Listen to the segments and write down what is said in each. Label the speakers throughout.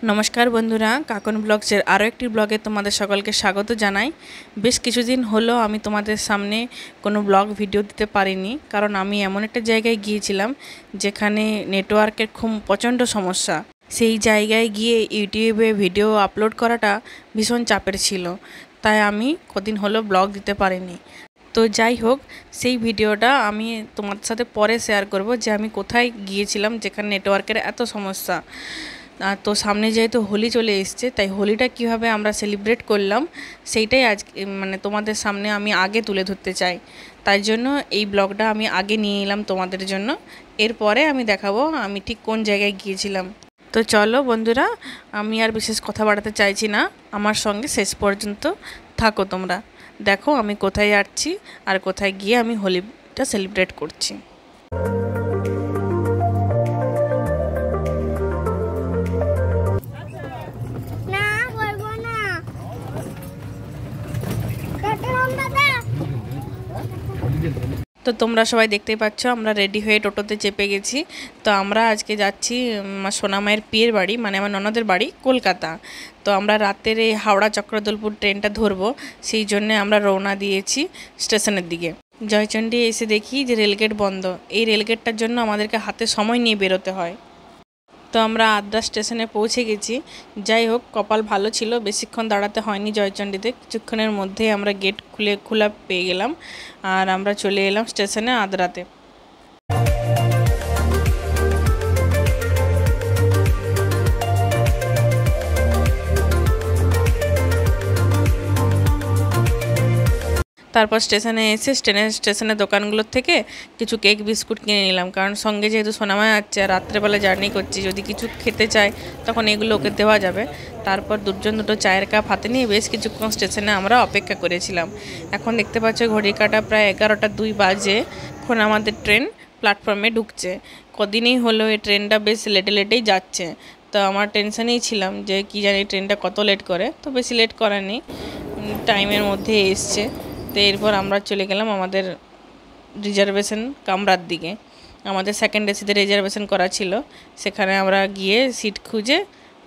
Speaker 1: नमस्कार बंधुरा काकन ब्लग्सের আরও একটি ব্লগে তোমাদের সকলকে স্বাগত জানাই। বেশ কিছুদিন হলো আমি তোমাদের সামনে কোনো ব্লগ ভিডিও দিতে পারিনি, কারণ আমি এমন একটা জায়গায় গিয়েছিলাম যেখানে নেটওয়ার্কের খুব প্রচণ্ড সমস্যা। সেই জায়গায় গিয়ে ইউটিউবে ভিডিও আপলোড করাটা ভীষণ চাপের ছিল, তাই আমি কদিন হলো ব্লগ দিতে পারিনি। তো যাই হোক, সেই ভিডিওটা আমি তোমাদের সাথে পরে শেয়ার করব যে আমি কোথায় গিয়েছিলাম যেখানে নেটওয়ার্কের এত সমস্যা। তো সামনে যেহেতু হোলি চলে এসছে, তাই হোলিটা কিভাবে আমরা সেলিব্রেট করলাম সেইটাই আজ মানে তোমাদের সামনে আমি আগে তুলে ধরতে চাই। তাই জন্য এই ব্লগটা আমি আগে নিয়ে এলাম তোমাদের জন্য। এরপরে আমি দেখাবো আমি ঠিক কোন জায়গায় গিয়েছিলাম। তো চলো বন্ধুরা, আমি আর বিশেষ কথা বাড়াতে চাইছি না, আমার সঙ্গে শেষ পর্যন্ত থাকো তোমরা। দেখো আমি কোথায় যাচ্ছি আর কোথায় গিয়ে আমি হোলিটা সেলিব্রেট করছি। তো তোমরা সবাই দেখতেই পাচ্ছ আমরা রেডি হয়ে টোটোতে চেপে গেছি। তো আমরা আজকে যাচ্ছি সোনামায়ের পিয়ের বাড়ি, মানে আমার ননদের বাড়ি কলকাতা। তো আমরা রাতের এই হাওড়া চক্রদলপুর ট্রেনটা ধরবো, সেই জন্য আমরা রওনা দিয়েছি স্টেশনের দিকে। জয়চণ্ডী এসে দেখি যে রেলগেট বন্ধ। এই রেলগেটটার জন্য আমাদেরকে হাতে সময় নিয়ে বেরোতে হয়। তো আমরা আদ্রা স্টেশনে পৌঁছে গেছি। যাই হোক, কপাল ভালো ছিল, বেশিক্ষণ দাঁড়াতে হয়নি জয়চণ্ডীতে। কিছুক্ষণের মধ্যেই আমরা গেট খোলা পেয়ে গেলাম আর আমরা চলে এলাম স্টেশনে আদ্রাতে। তারপর স্টেশনে এসে স্টেশনের দোকানগুলোর থেকে কিছু কেক বিস্কুট কিনে নিলাম, কারণ সঙ্গে যেহেতু সোনামা যাচ্ছে আর রাত্রেবেলা জার্নি করছি, যদি কিছু খেতে চায় তখন এগুলো ওকে দেওয়া যাবে। তারপর দুটো চায়ের কাপ হাতে নিয়ে বেশ কিছুক্ষণ স্টেশনে আমরা অপেক্ষা করেছিলাম। এখন দেখতে পাচ্ছ ঘড়ির কাঁটা প্রায় 11টা 2 বাজে। এখন আমাদের ট্রেন প্ল্যাটফর্মে ঢুকছে। কদিনই হলো এই ট্রেনটা বেশ লেটেই যাচ্ছে। তো আমার টেনশনেই ছিলাম যে কি জানি ট্রেনটা কত লেট করে। তো বেশি লেট করেনি, টাইমের মধ্যে এসছে। তো এরপর আমরা চলে গেলাম আমাদের রিজার্ভেশন কামরার দিকে। আমাদের সেকেন্ড এসিতে রিজার্ভেশন করা ছিল, সেখানে আমরা গিয়ে সিট খুঁজে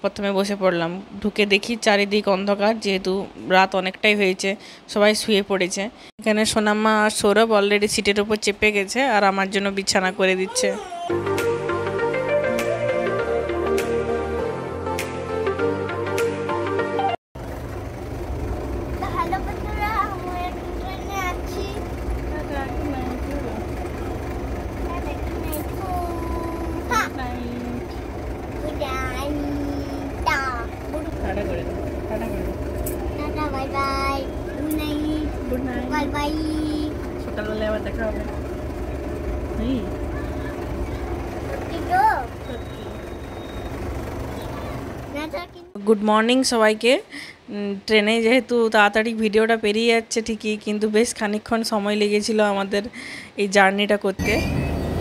Speaker 1: প্রথমে বসে পড়লাম। ঢুকে দেখি চারিদিক অন্ধকার, যেহেতু রাত অনেকটাই হয়েছে, সবাই শুয়ে পড়েছে। এখানে সোনাম্মা আর সৌরভ অলরেডি সিটের উপর চেপে গেছে আর আমার জন্য বিছানা করে দিচ্ছে। সকালবেলা আবার দেখা হবে। গুড মর্নিং সবাইকে। ট্রেনে যেহেতু তাড়াতাড়ি ভিডিওটা পেরিয়ে যাচ্ছে ঠিকই, কিন্তু বেশ খানিকক্ষণ সময় লেগেছিল আমাদের এই জার্নিটা করতে।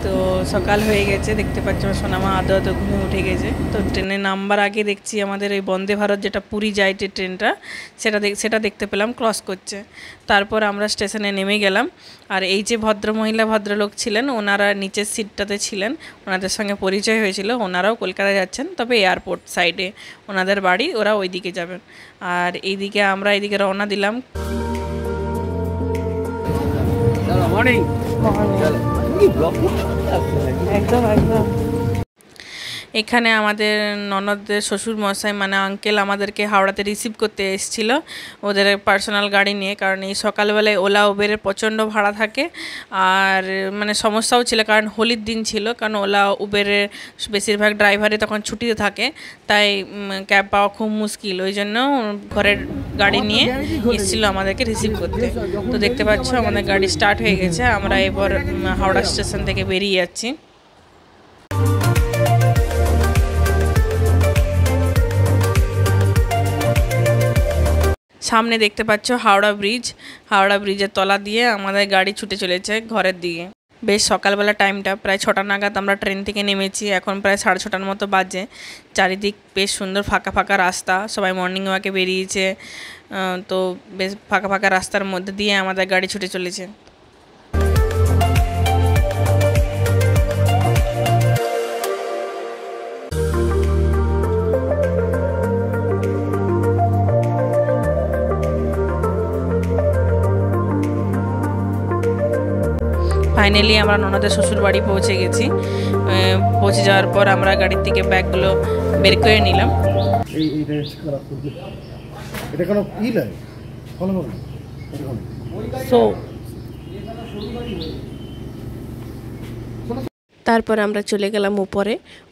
Speaker 1: তো সকাল হয়ে গেছে, দেখতে পাচ্ছ সোনামা আদৌ ঘুমে উঠে গেছে। তো ট্রেনে নামবার আগে দেখছি আমাদের এই বন্দে ভারত যেটা পুরী যায় যে ট্রেনটা, সেটা দেখতে পেলাম ক্রস করছে। তারপর আমরা স্টেশনে নেমে গেলাম। আর এই যে ভদ্রলোক ছিলেন, ওনারা নিচের সিটটাতে ছিলেন, ওনাদের সঙ্গে পরিচয় হয়েছিল। ওনারাও কলকাতায় যাচ্ছেন, তবে এয়ারপোর্ট সাইডে ওনাদের বাড়ি, ওরা ওই দিকে যাবেন। আর এইদিকে আমরা এইদিকে রওনা দিলাম। একদম এখানে আমাদের ননদের শ্বশুর মশাই মানে আঙ্কেল আমাদেরকে হাওড়াতে রিসিভ করতে এসেছিল ওদের পার্সোনাল গাড়ি নিয়ে, কারণ এই সকালবেলায় ওলা উবেরের প্রচণ্ড ভাড়া থাকে। আর মানে সমস্যাও ছিল, কারণ হোলির দিন ছিল, কারণ ওলা উবেরের বেশিরভাগ ড্রাইভারই তখন ছুটিতে থাকে, তাই ক্যাব পাওয়া খুব মুশকিল। ওই জন্য ঘরের গাড়ি নিয়ে এসেছিলো আমাদেরকে রিসিভ করতে। তো দেখতে পাচ্ছ আমাদের গাড়ি স্টার্ট হয়ে গেছে। আমরা এবার হাওড়া স্টেশন থেকে বেরিয়ে যাচ্ছি। সামনে দেখতে পাচ্ছ হাওড়া ব্রিজের তলা দিয়ে আমাদের গাড়ি ছুটে চলেছে ঘরের দিকে। বেশ সকালবেলা টাইমটা প্রায় 6টা নাগাদ আমরা ট্রেন থেকে নেমেছি। এখন প্রায় 6:30টার মতো বাজে। চারিদিক বেশ সুন্দর ফাঁকা রাস্তা, সবাই মর্নিং ওয়াকে বেরিয়েছে। তো বেশ ফাঁকা রাস্তার মধ্যে দিয়ে আমাদের গাড়ি ছুটে চলেছে। ফাইনালি আমরা ননদের শ্বশুর বাড়ি পৌঁছে গেছি। পৌঁছে যাওয়ার পর আমরা গাড়ির থেকে ব্যাগগুলো বের করে নিলাম। তারপর আমরা চলে গেলাম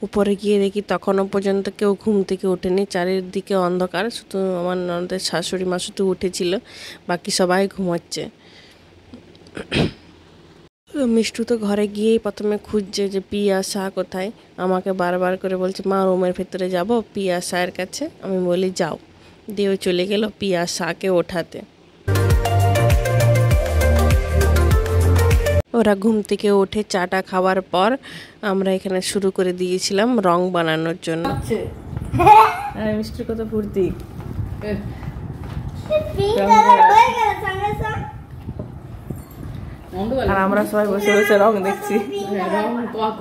Speaker 1: উপরে গিয়ে দেখি তখনও পর্যন্ত কেউ ঘুম থেকে ওঠেনি, চারিদিকে অন্ধকার, শুধু আমার ননদের শাশুড়ি মা শুধু উঠেছিল, বাকি সবাই ঘুমাচ্ছে। মিষ্টু তো ঘরে গিয়েই প্রথমে খুঁজছে যে পিয়া শাহ কোথায়, আমাকে বারবার করে বলছে মা রুমের ভেতরে যাব পিয়া শাহের কাছে। আমি বলি যাও, দিয়ে চলে গেল পিয়া শাহকে ওঠাতে। ওরা ঘুম থেকে উঠে চাটা খাওয়ার পর আমরা এখানে শুরু করে দিয়েছিলাম রং বানানোর জন্য। মিষ্টির কত ফুর্তি, আর আমরা সবাই বসে বসে রং দেখছি, রং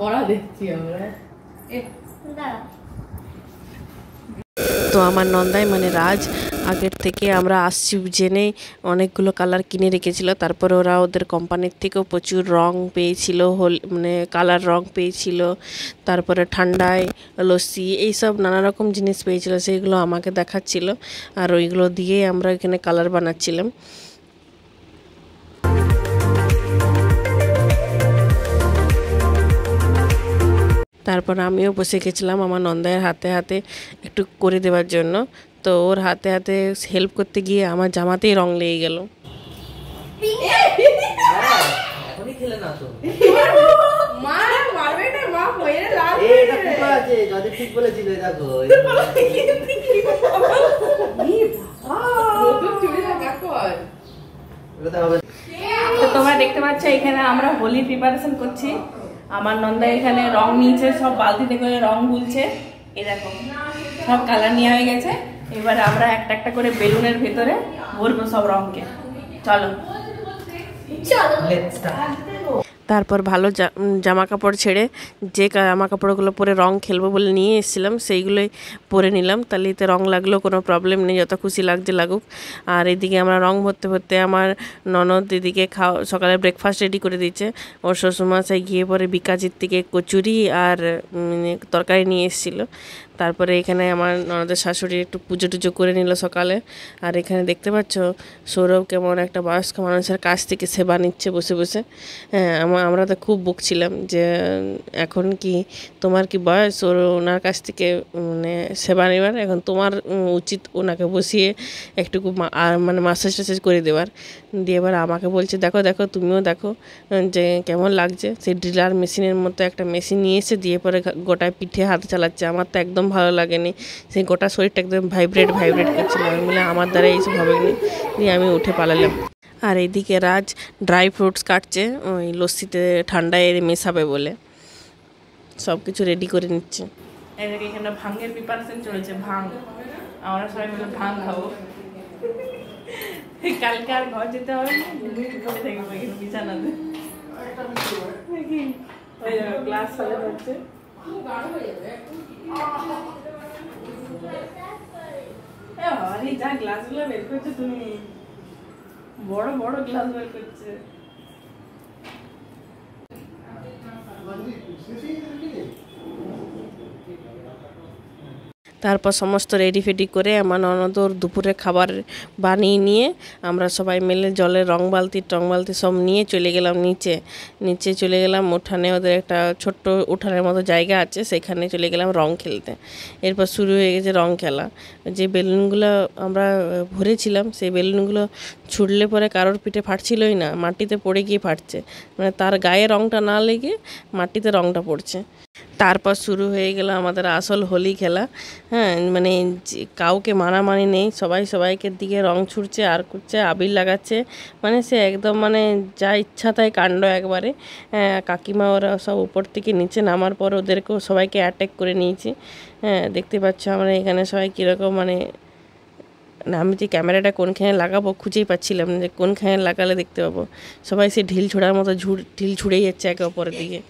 Speaker 1: করা দেখছি আমরা। তো আমার নন্দাই মানে রাজ আগের থেকে আমরা আসছি জেনে অনেকগুলো কালার কিনে রেখেছিল। তারপর ওরা ওদের কোম্পানির থেকেও প্রচুর রং পেয়েছিল, মানে কালার রং পেয়েছিল, তারপরে ঠান্ডায় লস্যি এইসব নানা রকম জিনিস পেয়েছিল, সেইগুলো আমাকে দেখাচ্ছিল, আর ওইগুলো দিয়ে আমরা এখানে কালার বানাচ্ছিলাম। তারপর আমিও বসে গেছিলাম আমার নন্দায়ের হাতে হাতে একটু করে দেওয়ার জন্য। তো ওর হাতে হাতে হেল্প করতে গিয়ে আমার জামাতেই রং লেগে গেল। তো তোমরা দেখতে পাচ্ছ এখানে আমরা হোলি প্রিপারেশন করছি। আমার নন্দা এখানে রং নিয়েছে, সব বালতিতে করে রং গুলছে। এই দেখো সব কালার নেওয়া হয়ে গেছে। এবার আমরা একটা একটা করে বেলুনের ভেতরে ভরবো সব রংকে। চলো তারপর ভালো জামা কাপড় ছেড়ে যে জামা কাপড়গুলো পরে রং খেলবো বলে নিয়ে এসেছিলাম সেইগুলোই পরে নিলাম, তাহলে এতে রং লাগলেও কোনো প্রবলেম নেই, যত খুশি লাগছে লাগুক। আর এদিকে আমরা রং ভরতে ভরতে আমার ননদ দিদিকে সকালে ব্রেকফাস্ট রেডি করে দিচ্ছে। ওর শ্বশুরমশাই গিয়ে পরে বিকাজির থেকে কচুরি আর তরকারি নিয়ে এসেছিলো। তারপরে এখানে আমার ননদের শাশুড়ি একটু পুজো টুজো করে নিল সকালে। আর এখানে দেখতে পাচ্ছ সৌরভ কেমন একটা বয়স্ক মানুষের কাছ থেকে সেবা নিচ্ছে বসে বসে। হ্যাঁ, আমরা তো খুব বকছিলাম যে এখন কি তোমার কি বয়স ওনার কাছ থেকে মানে সেবা নেবার, এখন তোমার উচিত ওনাকে বসিয়ে একটুকু মানে মাসাজ টাসাজ করে দেওয়ার। দিয়ে এবার আমাকে বলছে দেখো দেখো তুমিও দেখো যে কেমন লাগছে। সেই ড্রিলার মেশিনের মতো একটা মেশিন নিয়ে এসে দিয়ে পরে গোটায় পিঠে হাত চালাচ্ছে। আমার তো একদম ভালো লাগেনি, সেই গোটা শরীরটা একদম ভাইব্রেট করছিল। আমি বলে আমার দ্বারা এইসব হবে না, দিয়ে আমি উঠে পালালাম। আর এইদিকে রাজ ড্রাই ফ্রুটস কাটছে ওই লস্যিতে ঠান্ডায় মেশাবে বলে, সব কিছু রেডি করে নিচ্ছে। এদিকে এখানে ভাঙের প্রিপারেশন চলেছে, ভাঙ আমরা সবাই মিলে ভাঙ খাবো। কালকে আর ঘর যেতে হবে না, থাকবো এখানে বিছানাতে। ক্লাস হলে হচ্ছে যা গ্লাসগুলো বের করছো তুমি, বড় বড় গ্লাস বের করছে। তারপর সমস্ত রেডি ফেডি করে আমার ননদর দুপুরে খাবার বানিয়ে নিয়ে আমরা সবাই মিলে জলের রং বালতি সব নিয়ে চলে গেলাম নিচে চলে গেলাম উঠানে। ওদের একটা ছোট্ট উঠানের মতো জায়গা আছে, সেখানে চলে গেলাম রং খেলতে। এরপর শুরু হয়ে গেছে রং খেলা। যে বেলুনগুলো আমরা ভরেছিলাম সেই বেলুনগুলো ছুটলে পরে কারোর পিঠে ফাটছিলই না, মাটিতে পড়ে গিয়ে ফাটছে, মানে তার গায়ে রংটা না লেগে মাটিতে রংটা পড়ছে। তারপর শুরু হয়ে গেল আমাদের আসল হোলি খেলা। হ্যাঁ, মানে কাউকে মানামানি নেই, সবাই সবাইকে দিকে রং ছুটছে আর করছে, আবির লাগাচ্ছে, মানে সে একদম মানে যা ইচ্ছা তাই কাণ্ড একবারে। কাকিমা ওরা সব উপর থেকে নিচে নামার পর ওদেরকেও সবাইকে অ্যাটাক করে নিয়েছি। হ্যাঁ, দেখতে পাচ্ছ আমরা এখানে সবাই কীরকম মানে আমি যে ক্যামেরাটা কোনখানে লাগাবো খুঁজেই পাচ্ছিলাম না যে কোনখানে লাগালে দেখতে পাবো। সবাই সে ঢিল ছোড়ার মতো ঢিল ছুড়েই যাচ্ছে একে অপরের দিকে।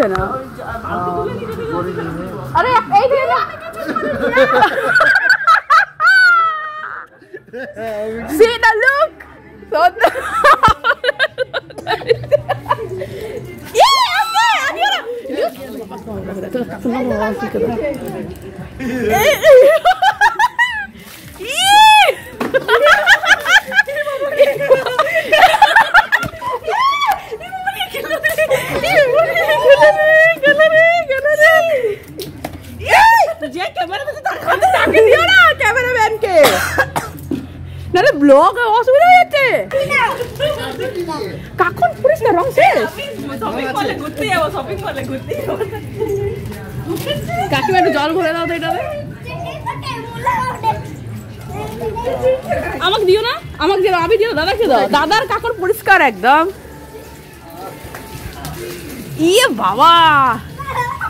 Speaker 2: হচ্ছে না। আরে এই যে see the look so blog অসুবিধা হয়েছে কখন পুরিস না রং শেষ কাকিমা একটু জল ভরে দাও তো এটাতে আমাকে দিও না আমাকে দিও আমি দিও দাদাকে দাও দাদার কাকড় পরিষ্কার একদম ইয়ে বাবা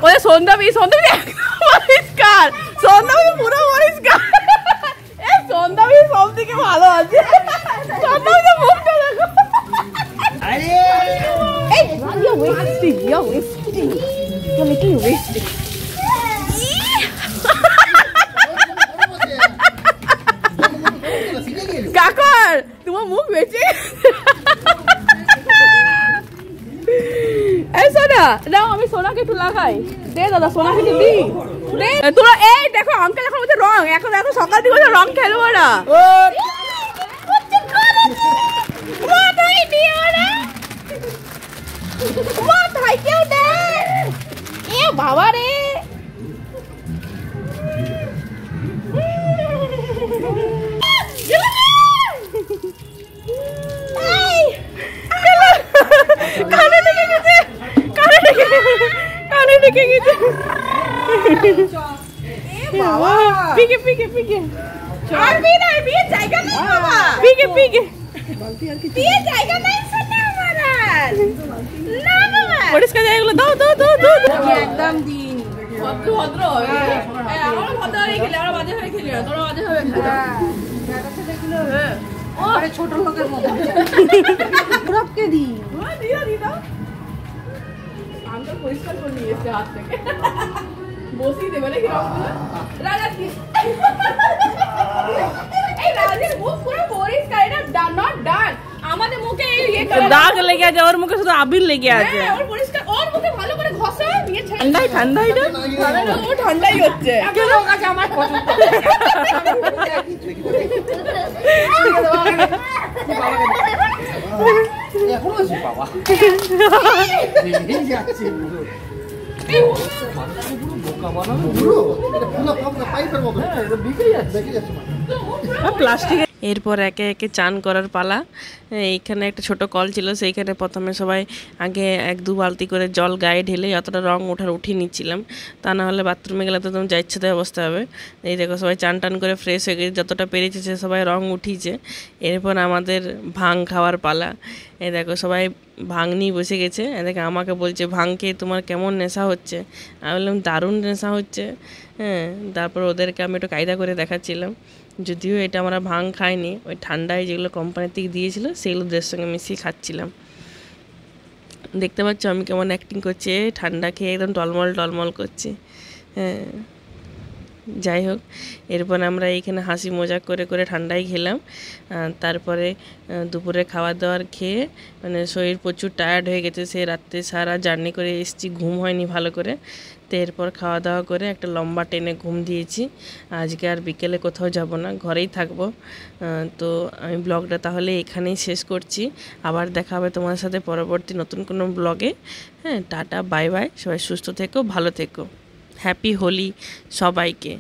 Speaker 2: ওই সন্ধ্যাবী পরিষ্কার সন্ধ্যাবী পুরো পরিষ্কার সন্ধ্যাবী সব থেকে ভালো আছে সন্ধ্যাবী মুখটা দেখো আরে এই you're wasting you're making wasting কাকর তোমার মুখ বেঁচে এই সোনা নাও আমি সোনাকে একটু লাগাই দে দাদা সোনাকে একটু দি দে তোরা এই দেখো আঙ্কেল এখন হচ্ছে রং এখন সকাল থেকে রং খেলবো না বাবা রে পরিষ্কার জায়গাগুলো দাও দাও দাও দাও একদম দিন ভদ্র ভদ্র আমরা ভদ্র হয়ে খেলি আমরা বাজে হয়ে খেলি তোরা বাজে হবে ছোট লোকের মতো পুরোকে দি দিও দিও আমরা পরিষ্কার করে নিয়ে এসে হাত থেকে বসি দেবে নাকি রাজা কি এই রাজের মুখ পুরো পরিষ্কার এটা নট ডান আমাদের মুখে এই দাগ লেগে আছে ওর মুখে শুধু আবির লেগে আছে ওর পরিষ্কার ওর মুখে ভালো করে ঘষা দিয়ে ঠান্ডাই ঠান্ডাই না ও ঠান্ডাই হচ্ছে কেন ওর কাছে আমার পছন্দ এখন আছে বাবা এই যাচ্ছে পুরো বোকা বানানো পুরো এটা পুরো পাপড়া পাইপের মতো এটা বিকে যাচ্ছে প্লাস্টিক
Speaker 1: এরপর একে একে চান করার পালা এইখানে একটা ছোট কল ছিল সেইখানে প্রথমে সবাই আগে 1-2 বালতি করে জল গায়ে ঢেলে যতটা রং উঠিয়ে নিচ্ছিলাম তা না হলে বাথরুমে গেলে তো তুমি যা ইচ্ছে তাই অবস্থা হবে এই দেখো সবাই চান টান করে ফ্রেশ হয়ে গেছে যতটা পেরেছে সে সবাই রং উঠিয়েছে এরপর আমাদের ভাং খাওয়ার পালা এই দেখো সবাই ভাং নিয়ে বসে গেছে দেখো আমাকে বলছে ভাং খেয়ে তোমার কেমন নেশা হচ্ছে আমি বললাম দারুণ নেশা হচ্ছে হ্যাঁ তারপর ওদেরকে আমি একটু কায়দা করে দেখাচ্ছিলাম যদিও এটা আমরা ভাং খাইনি ওই ঠান্ডায় যেগুলো কোম্পানি থেকে দিয়েছিল সেগুলোদের সঙ্গে মিশিয়ে খাচ্ছিলাম দেখতে পাচ্ছ আমি কেমন অ্যাক্টিং করছি ঠান্ডা খেয়ে একদম টলমল করছি হ্যাঁ যাই হোক এরপর আমরা এইখানে হাসি মজা করে করে ঠান্ডাই খেলাম তারপরে দুপুরে খাবার দাবার খেয়ে মানে শরীর প্রচুর টায়ার্ড হয়ে গেছে সে রাত্রে সারা জার্নি করে এসেছি ঘুম হয়নি ভালো করে তো এরপর খাওয়া দাওয়া করে একটা লম্বা টেনে ঘুম দিয়েছি আজকে আর বিকেলে কোথাও যাব না ঘরেই থাকবো তো আমি ব্লগটা তাহলে এখানেই শেষ করছি আবার দেখা হবে তোমার সাথে পরবর্তী নতুন কোনো ব্লগে হ্যাঁ টাটা বাই বাই সবাই সুস্থ থেকো ভালো থেকো হ্যাপি হোলি সবাইকে